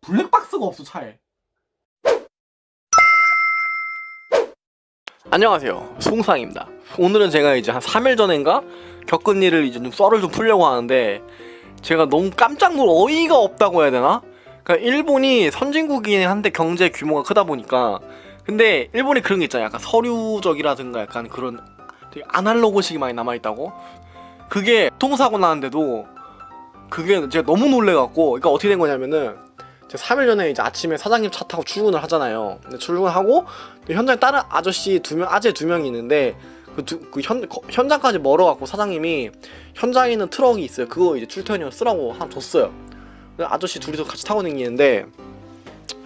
블랙박스가 없어 차에. 안녕하세요, 송상입니다. 오늘은 제가 이제 한 3일 전인가 겪은 일을 이제 좀 썰을 좀 풀려고 하는데, 제가 너무 깜짝 놀라 어이가 없다고 해야 되나? 그러니까 일본이 선진국이긴 한데 경제 규모가 크다 보니까, 근데 일본이 그런 게 있잖아요. 약간 서류적이라든가 약간 그런 되게 아날로그식이 많이 남아있다고. 그게 교통사고 나는데도 그게 제가 너무 놀래갖고, 그러니까 어떻게 된 거냐면은, 제가 3일 전에 이제 아침에 사장님 차 타고 출근을 하잖아요. 근데 출근하고 현장에 다른 아저씨 아재 두 명이 있는데, 현장까지 멀어갖고 사장님이 현장에 있는 트럭이 있어요. 그거 이제 출퇴근용 쓰라고 하나 줬어요. 아저씨 둘이서 같이 타고 다니는데,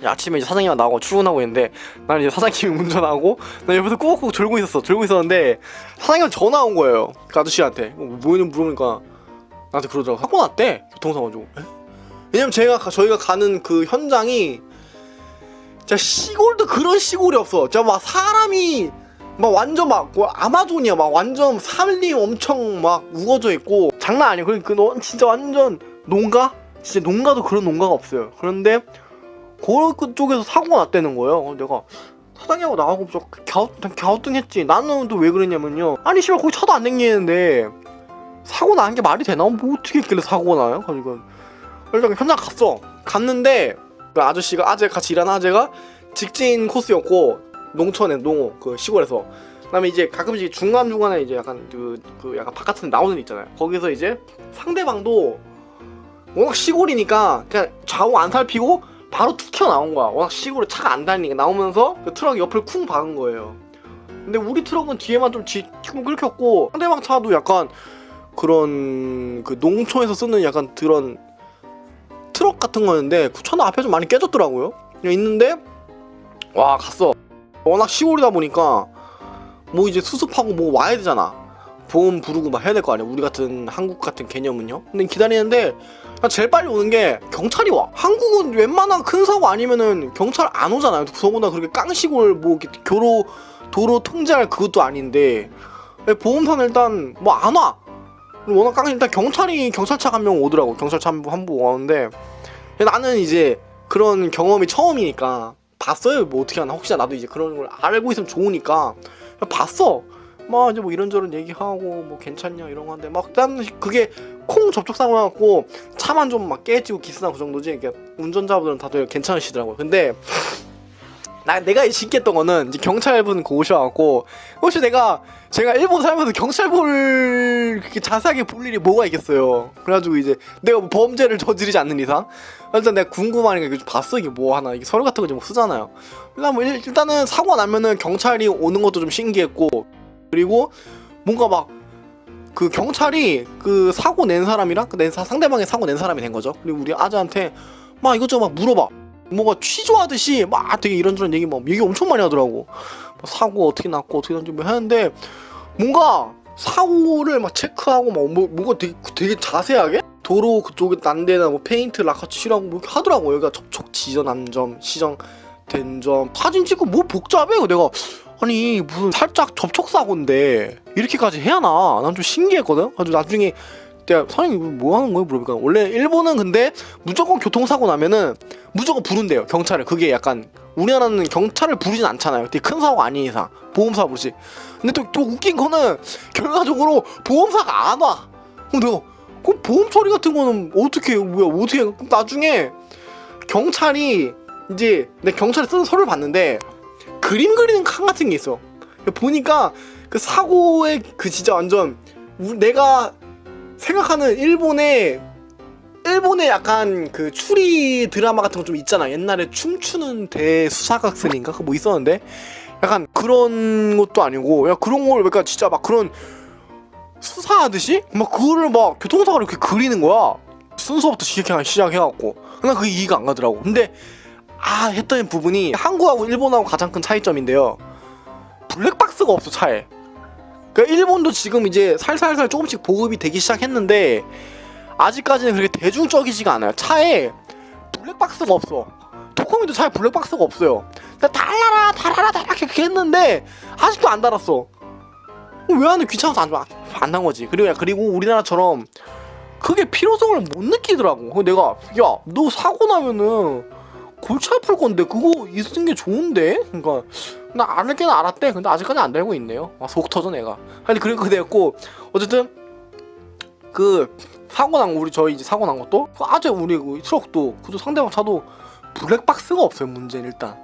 아침에 이제 사장님이 나오고 출근하고 있는데, 나는 이제 사장님이 운전하고 나 옆에서 꾸벅꾸벅 졸고 있었는데, 사장님이 전화 온 거예요. 그 아저씨한테 뭐였는지 물어보니까 나한테 그러더라고. 사고 났대, 교통사고 가지고. 왜냐면 저희가 가는 그 현장이 진짜 시골도 그런 시골이 없어. 진짜 막 사람이 막 완전 막 아마존이야. 막 완전 산리 엄청 막 우거져 있고 장난 아니야. 너 진짜 완전 농가? 진짜 농가도 그런 농가가 없어요. 그런데 그쪽에서 사고가 났다는 거예요. 내가 사장님하고 나하고 좀 갸우뚱했지. 나는 또 왜 그랬냐면요, 아니 씨발 거기 차도 안 댕기는데 사고 나는 게 말이 되나? 뭐 어떻게 했길래 사고가 나요? 가지고 일단 현장 갔는데 그 아재 같이 일하는 아재가 직진 코스였고, 농촌에 그 시골에서. 그다음에 이제 가끔씩 중간중간에 이제 약간 약간 바깥에 나오는 데 있잖아요. 거기서 이제 상대방도 워낙 시골이니까 그냥 좌우 안 살피고 바로 툭 튀어나온 거야. 워낙 시골에 차가 안 다니니까. 나오면서 그 트럭 옆을 쿵 박은 거예요. 근데 우리 트럭은 뒤에만 좀 쿵 긁혔고, 상대방 차도 약간 그런 그 농촌에서 쓰는 약간 그런 트럭 같은 거였는데, 그 차는 앞에 좀 많이 깨졌더라고요. 있는데 와 갔어. 워낙 시골이다 보니까 뭐 이제 수습하고 뭐 와야 되잖아. 보험 부르고 막 해야 될 거 아니야, 우리 같은 한국 같은 개념은요. 근데 기다리는데 제일 빨리 오는 게 경찰이 와. 한국은 웬만한 큰 사고 아니면은 경찰 안 오잖아요. 더구나 그렇게 깡시골 뭐 이렇게 도로 통제할 그것도 아닌데, 보험사는 일단 뭐 안 와. 워낙 일단 경찰차가 한 명 오더라고. 경찰차 한 분 오는데, 나는 이제 그런 경험이 처음이니까 봤어요. 뭐 어떻게 하나, 혹시나 나도 이제 그런 걸 알고 있으면 좋으니까 봤어. 막 이제 뭐 이런저런 얘기하고 뭐 괜찮냐 이런 거 하는데, 막 그다음 그게 콩 접촉사고 나갖고 차만 좀 막 깨지고 기스나고 그 정도지. 이게 운전자분들은 다들 괜찮으시더라고요. 근데 내가 신기했던 거는 이제 경찰분 오셔갖고, 혹시 제가 일본 살면서 경찰분을 그렇게 자세하게 볼 일이 뭐가 있겠어요. 그래가지고 이제 내가 뭐 범죄를 저지르지 않는 이상 일단 내가 궁금하니까 이거 좀 봤어. 이게 뭐 하나, 이게 서류 같은 거 좀 쓰잖아요. 일단은 사고가 나면은 경찰이 오는 것도 좀 신기했고, 그리고 뭔가 막 그 경찰이 그 사고 낸 사람이랑 상대방의 사고 낸 사람이 된 거죠. 그리고 우리 아저한테 막 이것저것 막 물어봐. 뭔가 취조하듯이 막 되게 이런저런 얘기 엄청 많이 하더라고. 사고 어떻게 났고 어떻게 났는지 뭐 하는데, 뭔가 사고를 막 체크하고 뭔가 되게 자세하게 도로 그쪽에 난 데나 뭐 페인트 라카 칠하고 뭐 이렇게 하더라고. 여기가 접촉 지전한 점, 시정된 점 사진 찍고 뭐 복잡해. 내가 아니 무슨 살짝 접촉 사고인데 이렇게까지 해야 하나? 난 좀 신기했거든. 그래서 나중에 내가 사장님 뭐 하는 거예요? 물어보니까, 원래 일본은 근데 무조건 교통사고 나면은 무조건 부른대요, 경찰을. 그게 약간 우리나라는 경찰을 부르진 않잖아요. 되게 큰 사고가 아닌 이상 보험사 부르지. 근데 또 웃긴 거는 결과적으로 보험사가 안 와. 내가 그럼 보험 처리 같은 거는 어떻게 나중에 경찰이 이제 내 경찰에 쓰는 서류를 봤는데 그림 그리는 칸 같은 게 있어. 보니까 그 사고의 그 진짜 완전 내가 생각하는 일본의 약간 그 추리 드라마 같은 거 좀 있잖아. 옛날에 춤추는 대수사각선인가 그거 뭐 있었는데, 약간 그런 것도 아니고, 야 그런 걸 그러니까 진짜 막 그런 수사하듯이 막 그거를 막 교통사고를 이렇게 그리는 거야. 순서부터 시작해갖고 난 그게 이해가 안 가더라고. 근데 했던 부분이 한국하고 일본하고 가장 큰 차이점인데요, 블랙박스가 없어 차에. 그러니까 일본도 지금 이제 살살살 조금씩 보급이 되기 시작했는데 아직까지는 그렇게 대중적이지가 않아요. 차에 블랙박스가 없어. 도코미도 차에 블랙박스가 없어요. 달라라 이렇게 했는데 아직도 안 달았어. 왜 안 해? 귀찮아서 안 단 거지. 그리고 우리나라처럼 그게 필요성을 못 느끼더라고. 내가 야 너 사고 나면은 골치 아플 건데 그거 있는 게 좋은데? 그러니까 나 알긴 알았대. 근데 아직까지 안 달고 있네요. 속 터져 내가. 아니 그리고 그랬고 어쨌든 그 사고 난 저희 이제 사고 난 것도 아재 우리 그 트럭도 그저 상대방 차도 블랙박스가 없어요. 문제는 일단.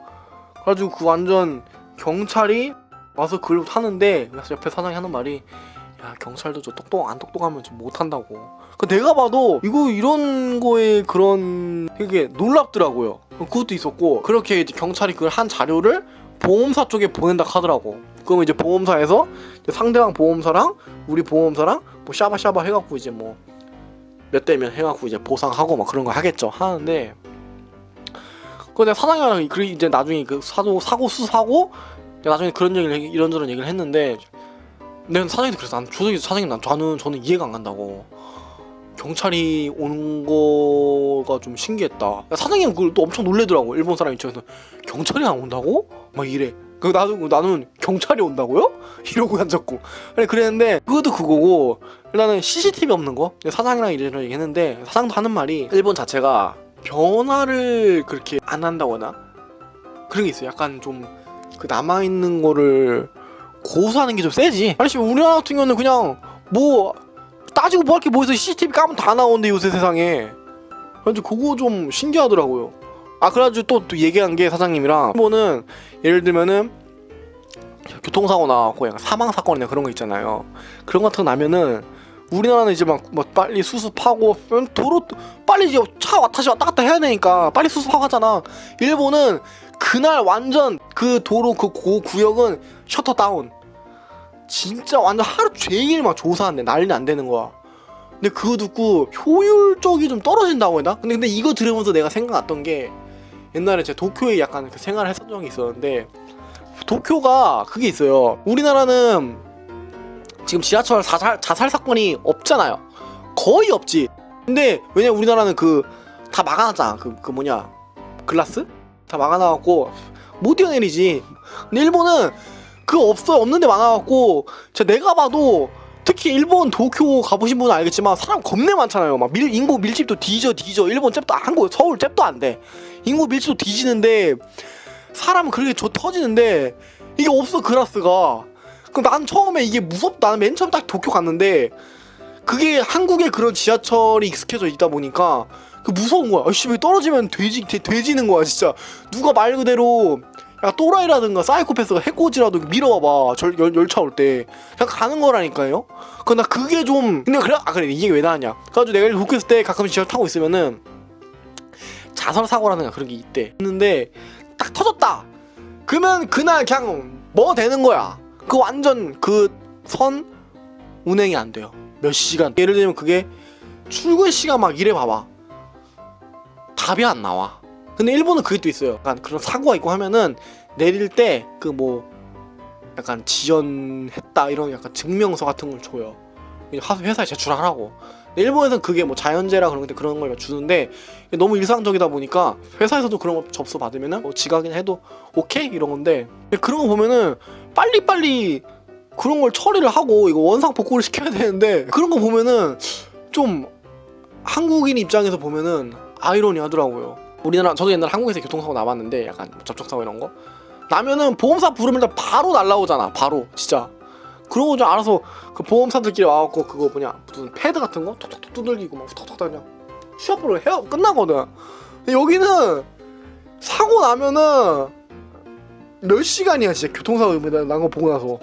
그래가지고 그 완전 경찰이 와서 그걸 타는데 그래서 옆에 사장이 하는 말이 야 경찰도 저 안 똑똑하면 좀 못한다고. 그 내가 봐도 이거 이런 거에 그런 되게 놀랍더라고요. 그것도 있었고 그렇게 이제 경찰이 그걸 한 자료를 보험사 쪽에 보낸다 하더라고. 그러면 이제 보험사에서 이제 상대방 보험사랑 우리 보험사랑 뭐 샤바샤바 해갖고 이제 뭐 몇 대면 해갖고 이제 보상하고 막 그런 거 하겠죠. 하는데 그 내가 사장이랑 그 이제 나중에 그 사고 수사하고 나중에 그런 얘기를 이런저런 얘기를 했는데 내가 사장님도 그래서 사장님 저는 이해가 안 간다고. 경찰이 오는 거가 좀 신기했다. 사장님은 그걸 또 엄청 놀래더라고. 일본 사람 입장에서 경찰이 안 온다고? 막 이래. 그 나는 경찰이 온다고요? 이러고 앉았고. 아니 그랬는데 그것도 그거고 일단은 CCTV 없는 거. 사장이랑 이런 얘기했는데 사장도 하는 말이 일본 자체가 변화를 그렇게 안 한다고 하나? 그런 게 있어요. 약간 좀 그 남아있는 거를 고수하는 게 좀 세지. 아니 우리나라 같은 경우는 그냥 뭐 따지고 뭐 할 게 뭐 있어. CCTV 까면 다 나오는데 요새 세상에. 그래서 그거 좀 신기하더라고요. 그래가지고 또 얘기한 게 사장님이랑 일본은 예를 들면은 교통사고 나왔고 약간 사망사건이나 그런 거 있잖아요. 그런 거 같은 거 나면은 우리나라는 이제 막 빨리 수습하고 도로 빨리 이제 차 다시 왔다 갔다 해야 되니까 빨리 수습하고 하잖아. 일본은 그날 완전 그 도로 그 구역은 셔터 다운. 진짜 완전 하루 종일 막 조사한대. 난리 안 되는 거야. 근데 그거 듣고 효율적이 좀 떨어진다고 했나? 근데 이거 들으면서 내가 생각났던 게 옛날에 제가 도쿄에 약간 그 생활을 했었던 적이 있었는데 도쿄가 그게 있어요. 우리나라는 지금 지하철 자살 사건이 없잖아요. 거의 없지. 근데 왜냐 우리나라는 그 다 막아놨잖아. 그 뭐냐 글라스? 다 막아놔갖고 못 뛰어내리지. 근데 일본은 그거 없는데 많아갖고 내가 봐도 특히 일본 도쿄 가보신 분은 알겠지만 사람 겁내 많잖아요. 막 인구 밀집도 뒤져. 일본 잽도 한국 서울 잽도 안 돼. 인구 밀집도 뒤지는데 사람은 그렇게 터지는데 이게 없어 글라스가. 그럼 난 처음에 이게 무섭다. 나는 맨 처음 딱 도쿄 갔는데 그게 한국의 그런 지하철이 익숙해져 있다 보니까 그 무서운 거야. 아씨 왜 떨어지면 돼지는 거야 진짜. 누가 말 그대로 야 또라이라든가 사이코패스가 해코지라도 밀어봐봐. 열차 올 때 그냥 가는 거라니까요. 나 그게 좀 근데 그래 이게 왜 나왔냐. 그래가지고 내가 도쿄 있을 때 가끔 지하철 타고 있으면은 자살 사고라든가 그런 게 있는데 딱 터졌다. 그러면 그날 그냥 뭐 되는 거야. 그 완전 그 선 운행이 안 돼요. 몇 시간. 예를 들면 그게 출근 시간 막 이래 봐봐. 답이 안 나와. 근데 일본은 그게 또 있어요. 약간 그런 사고가 있고 하면은 내릴 때 그 뭐 약간 지연했다 이런 약간 증명서 같은 걸 줘요. 회사에 제출하라고. 일본에서는 그게 뭐 자연재해라 그런 걸 주는데 너무 일상적이다 보니까 회사에서도 그런 거 접수 받으면은 뭐 지각이나 해도 오케이 이런 건데 그런 거 보면은 빨리 그런 걸 처리를 하고 이거 원상 복구를 시켜야 되는데 그런 거 보면은 좀 한국인 입장에서 보면은 아이러니하더라고요. 저도 옛날 한국에서 교통사고 나봤는데 약간 접촉사고 이런 거 나면은 보험사 부르면 일단 바로 날라오잖아. 바로 진짜 그런 거 좀 알아서 그 보험사들끼리 와갖고 그거 무슨 패드 같은 거 톡톡톡 두들기고 막 톡톡 그냥 취업으로 끝나거든. 근데 여기는 사고 나면은 몇 시간이야 진짜. 교통사고 난 거 보고 나서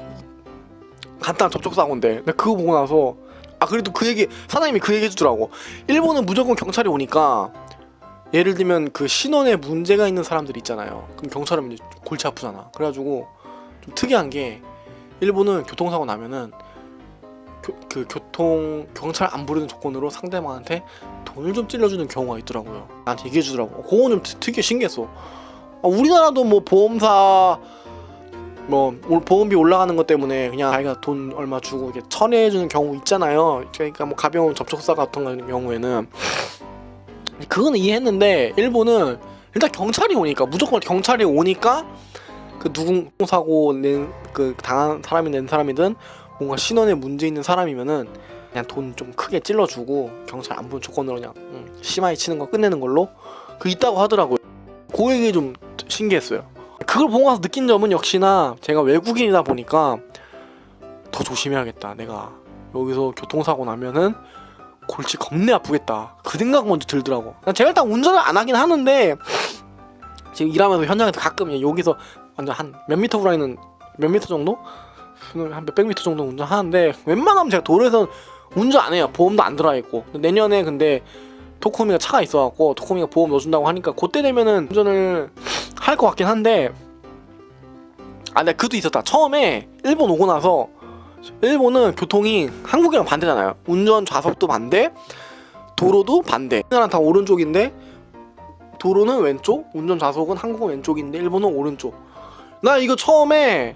간단한 접촉사고인데 근데 그거 보고 나서 그래도 사장님이 그 얘기 해주더라고. 일본은 무조건 경찰이 오니까 예를 들면 그 신원에 문제가 있는 사람들 있잖아요. 그럼 경찰은 이제 골치 아프잖아. 그래가지고 좀 특이한 게 일본은 교통사고 나면은 경찰 안 부르는 조건으로 상대방한테 돈을 좀 찔러주는 경우가 있더라고요. 나한테 얘기해주더라고. 그거 좀 되게 신기했어. 우리나라도 뭐 보험사 보험비 올라가는 것 때문에 그냥 자기가 돈 얼마 주고 이렇게 처리해주는 경우 있잖아요. 그러니까 뭐 가벼운 접촉사 같은 경우에는 그거는 이해했는데 일본은 일단 경찰이 오니까 무조건 경찰이 오니까 그 사고 당한 사람이 낸 사람이든 뭔가 신원에 문제 있는 사람이면은 그냥 돈 좀 크게 찔러주고 경찰 안 부른 조건으로 그냥 심하게 치는 거 끝내는 걸로 있다고 하더라고요. 그게 좀 신기했어요. 그걸 보고 나서 느낀 점은 역시나 제가 외국인이다 보니까 더 조심해야겠다. 내가 여기서 교통사고 나면은 골치 겁내 아프겠다. 그 생각 먼저 들더라고. 제가 일단 운전을 안 하긴 하는데 지금 일하면서 현장에서 가끔 여기서 완전 한 몇 미터 후라이는 몇 미터 정도? 한 몇백 미터 정도 운전하는데 웬만하면 제가 도로에서 운전 안 해요. 보험도 안 들어가 있고. 내년에 근데 토코미가 차가 있어갖고 토코미가 보험 넣어준다고 하니까 그때 되면은 운전을 할 것 같긴 한데 근데 그것도 있었다. 처음에 일본 오고 나서 일본은 교통이 한국이랑 반대잖아요. 운전 좌석도 반대, 도로도 반대. 우리나라는 다 오른쪽인데 도로는 왼쪽, 운전 좌석은 한국은 왼쪽인데 일본은 오른쪽. 나 이거 처음에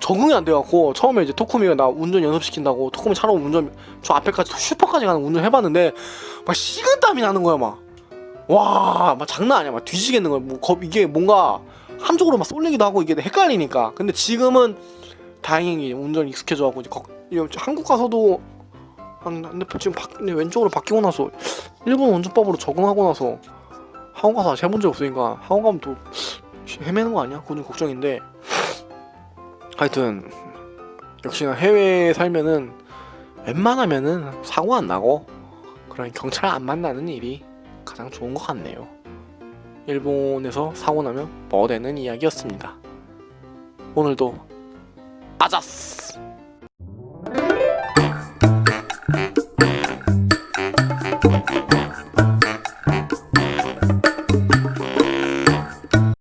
적응이 안 돼갖고 처음에 이제 토코미가 나 운전 연습시킨다고 토코미 차로 운전 저 앞에까지 슈퍼까지 가는 운전 해봤는데 막 식은땀이 나는 거야. 막 와 막 장난 아니야. 막 뒤지겠는 거야. 뭐 이게 뭔가 한쪽으로 막 쏠리기도 하고 이게 헷갈리니까. 근데 지금은 다행히 운전 익숙해져갖고 이제 한국 가서도 근데 지금 왼쪽으로 바뀌고 나서 일본 운전법으로 적응하고 나서 학원 가서 아직 해본 적 없으니까 학원 가면 또 헤매는 거 아니야? 그건 좀 걱정인데 하여튼 역시나 해외에 살면은 웬만하면은 사고 안 나고 그런 경찰 안 만나는 일이 가장 좋은 것 같네요. 일본에서 사고 나면 뭐 되는 이야기였습니다. 오늘도 아자스!